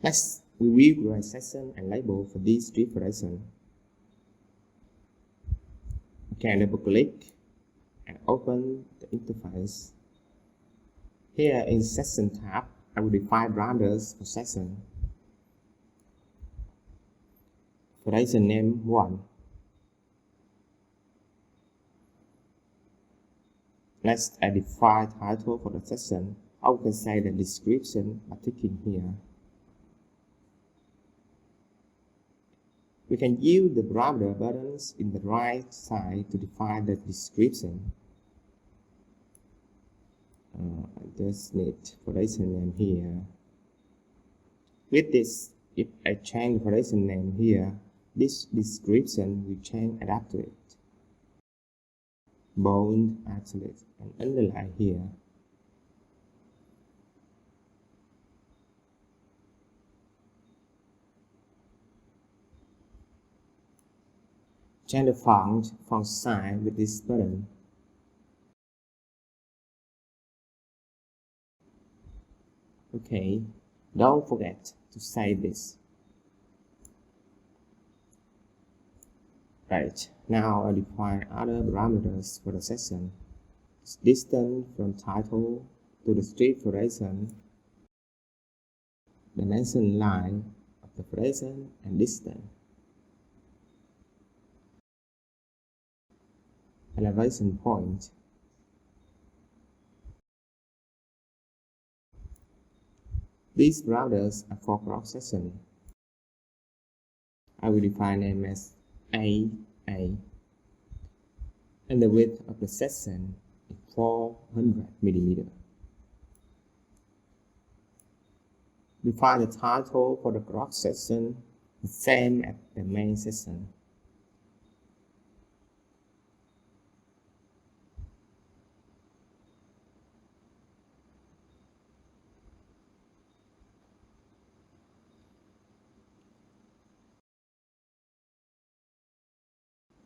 Next, we will create section and label for this strip operation. You can double click and open the interface. Here in Section tab, I will define parameters for section. Operation name 1. Next, I define title for the section. I can say the description by clicking here. We can use the parameter buttons in the right side to define the description. I just need operation name here. With this, if I change operation name here, this description will change adapt to it. Bold, actually, and underline here. Change the font size with this button. Okay, don't forget to save this. Right, now I define other parameters for the section. Distance from title to the strip operation, dimension line of the operation, and distance. Elevation point. These parameters are for cross section. I will define them as AA, and the width of the section is 400 mm. Define the title for the cross section the same as the main section.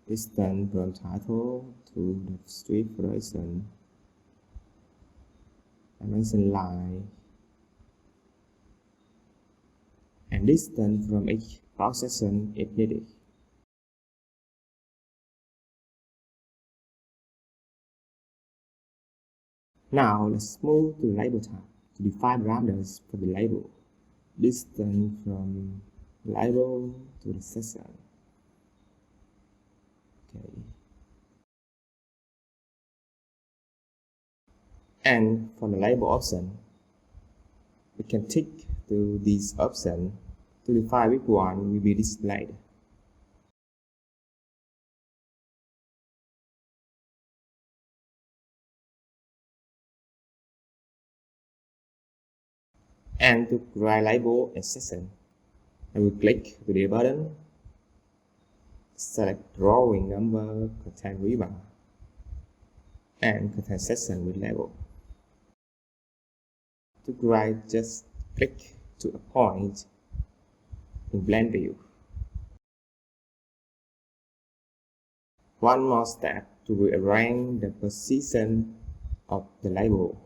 Distance from title to the strip operation, dimension line, and distance from each cross section if needed. Now let's move to the label tab to define parameters for the label. Distance from label to the section. Okay. And for the label option, we can tick to this option to define which one will be displayed. And to create label and section, I will click to the button, select drawing number, contain rebar, and contain section with label. To create, just click to a point in Blend View. One more step to rearrange the position of the label.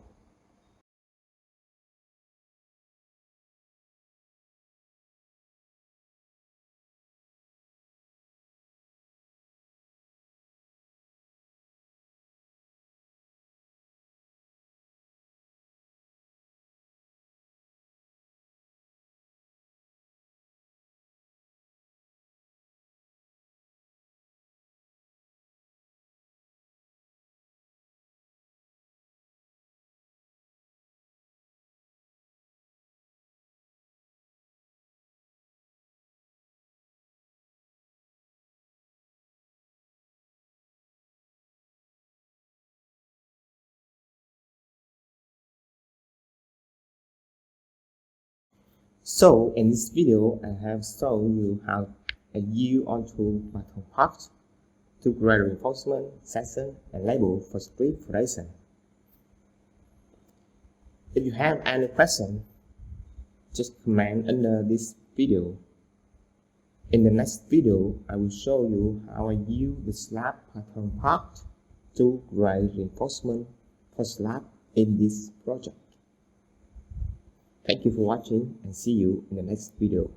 So in this video, I have shown you how I use onto Python part to create reinforcement, section, and label for strip operation. If you have any question, just comment under this video. In the next video, I will show you how I use the slab Python part to create reinforcement for slab in this project. Thank you for watching and see you in the next video.